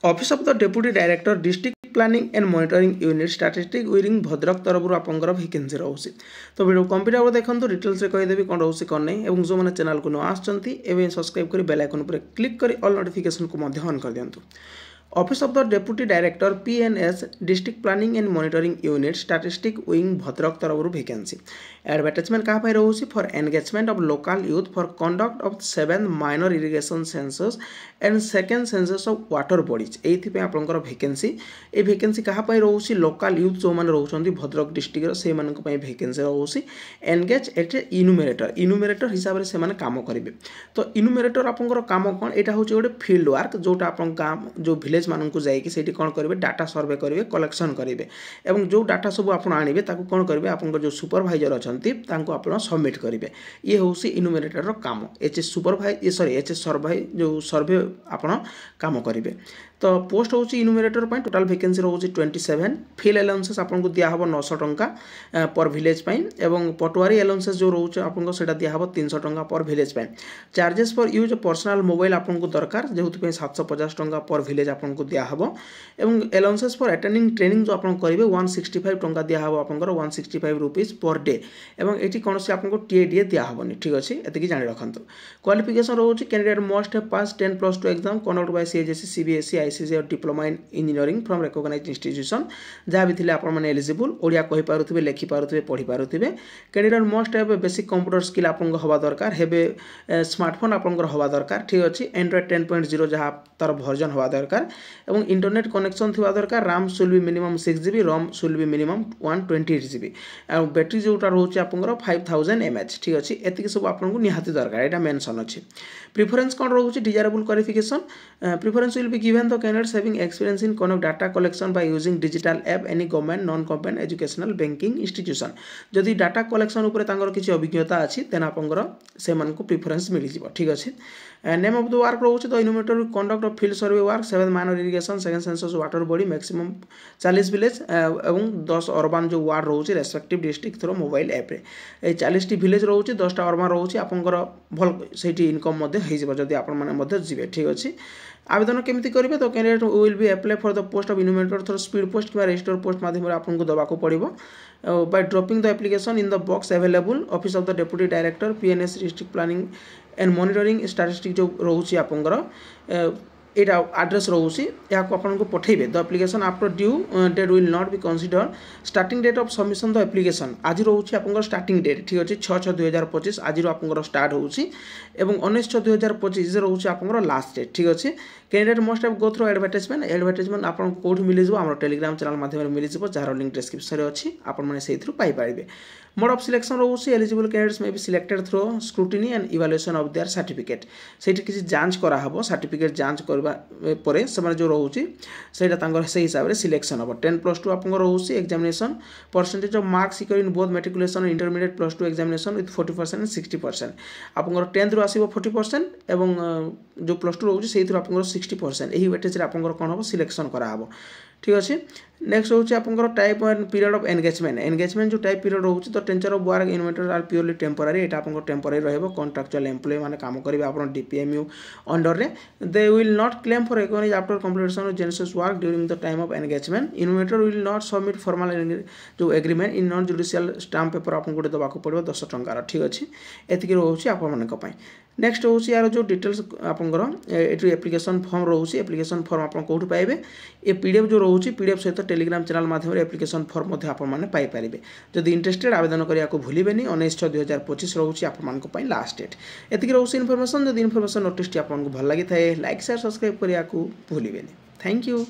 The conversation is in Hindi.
Office of the deputy director district planning and monitoring unit statistic wing Bhadrak तरफ आपंकर वैकेंसी रोचे। तो वीडियो कंप्लीट देखो डिटेल्स कहीदेवी कौन रोचे कौन नहीं और जो मैंने चैनल को न आसमें सब्सक्राइब कर बेल आइकन पर क्लिक कर ऑल नोटिफिकेशन को ऑन कर दिंतु। Office of the deputy director PNS district planning and monitoring unit statistic wing Bhadrak तरफ वैकेंसी। एडवर्टाइजमेंट क्या रोचे for engagement of local youth for conduct of 7 minor irrigation census and second census of water bodies. ये आपंकर वैकेंसी ये वैकेंसी क्या रोचे लोकल यूथ जो मैंने रोचे भद्रक डिस्ट्रिक्ट से वैकेंसी रोचे एंगेज एट इनुमेरेटर हिसाब से काम करेंगे। तो इनुमेरेटर आपंकर काम कौन यहाँ हूँ गोटे फील्ड वर्क जोटा आप गाँव जो विलेज मानक जाकि कौन करेंगे डाटा सर्वे करेंगे कलेक्शन करेंगे और जो डाटा सब आप आने कौन करेंगे आप जो सुपरवाइजर अच्छा आप सबमिट करेंगे। ये हूँ इनुमेरेटर काम एचएस सुपरवाइज एचएस सर्वे जो सर्वे आप काम करेंगे। तो पोस्ट हूँ इनुमेरेटर टोटाल वैकेंसी रोचे 27। फिल एलाउंसेस आपको दिहब 900 टंका पर विलेज एवं पटुआरी एलाउंसेस जो रोचे आपको से दिहब 300 टंका पर village. Charges for use personal mobile आपको दरकार जो 750 टंका पर विलेज आपको दिहब एवं एलाउंसेस फॉर अटेंडिंग ट्रेनिंग जो आप करेंगे 165 टंका दिहब आप 165 रुपीज पर डे एवं ये कौन से आपको टीएडीए दिहबनी। ठीक अच्छे ये जानी रखु। क्वालिफिकेशन रोचे candidate must have pass 10+2 exam conduct by CHSC CBSE ICSE और diploma in engineering from recognised institution जहाँ भी थे आपने एलिजिबल ओडिया कहि पारुथिबे लिखि पारुथिबे पढ़ी पारुथिबे। Candidate must have basic computer skill आपको हवा दरकार हेबे स्मार्टफोन आपंकर हवा दरकार। ठीक अच्छे एंड्रॉइड 10.0 जहाँ तार वर्जन हवा दरकार एवं इंटरनेट कनेक्शन थी दरकार। राम सुल भी मिनिमम 6GB रम सुल भी मिनिमम 128GB और बैटेरी जोटा रोचे आपंकर 5000 mAh। ठीक अच्छे ये सब आपको निहाती दरकार यहाँ मेंशन अच्छे। प्रिफरेंस कौन रोचे desirable qualification preference will be given the candidates having experience in connect data collection by using digital app any government non government educational banking institution. जदि डाटा कलेक्शन उपर तांकर किसी अभिज्ञता अच्छी तेना आपंकर से प्रिफरेंस मिल जाए। ठीक अच्छे। नेम ऑफ द वर्क रोचे the enumerator conduct of field survey work 7 minor irrigation second census water body maximum 40 village एवं 10 अर्बान जो वार्ड रोचे respective district through mobile app रे 40 विलेज रोचे 10टा अर्बान रोचे आपंकर भल से इनकम जदि आपने जी। ठीक अच्छे। आवेदन केमती करेंगे तो candidate will be apply for the post of enumerator through speed post कि रजिस्टर पोस्ट माध्यम आपको देवाक पड़ो by dropping the application in the box available office of the deputy director PNS district planning and monitoring statistic जो रोचे आपंकर एटा एड्रेस रोचे या आपको पठेबे। The application after due date will not be consider starting date of submission the application आज रोचे आपंकर स्टार्टिंग डेट। ठीक अच्छे 6/6/2025 आज आपंकर स्टार्ट होची एवं 19/6/2025 रोचे आपंकर लास्ट डेट। ठीक अच्छे। Candidate must have go through advertisement आपको कोठी मिल जाव आम टेलीग्राम चैनल माध्यम मिल जाव जार लिंक डिस्क्रिप्शन में अच्छी आपने पाई पारे। मोड ऑफ सिलेक्शन रोचे eligible candidates may be selected through scrutiny and evaluation of their certificate से किसी जांच कराहब सर्टिफिकेट जांच करने से जो रोचे से हिसाब से सिलेक्शन हम 10+2 आपको रोचे examination percentage of marks secure in both matriculation intermediate +2 examination with 40% and 60%। आपको 10th रू आसो 40% एवं जो +2 रोचे से आपको 60% यही वेटेज आपको कौन हम सिलेक्शन कराहब। ठीक अच्छे। नेक्स्ट हूँ आपंकर type and period of engagement जो टाइप पीरियड रोचे तो टेंचर ऑफ वर्क इन्वेंटर आर प्योरली टेम्पोरारी यहाँ आपको टेम्पोरारी रहा कॉन्ट्रैक्चुअल एम्प्लॉय मैंने काम करेंगे आप डीपीएमयू अंडर रे they will not claim for recognise after completion of genesis work during the time of engagement. Inventor will not submit formal जो agreement in non judicial stamp paper आपको गोटे देवाक पड़ो 10 टंकार। ठीक अच्छे। ये रोचे आप नेक्स्ट हूँ यार जो डिटेल्स आपंकर ये एप्लिकेशन फॉर्म रोचे एप्लिकेशन फॉर्म आप कौट पाइबे ये पीडीएफ जो रोचे पीडीएफ सहित टेलीग्राम चैनल माध्यम एप्लिकेशन फॉर्म आपने पाइपर। जदि इंटरेस्टेड आवेदन करने को भूलें 19/6/2025 रोचे आप लास्ट डेट। ये रोचे इनफॉरमेशन जब इनफॉरमेशन नोटिस आपको भल लगी थाए लाइक शेयर सब्सक्राइब करने को भूलें। Thank you.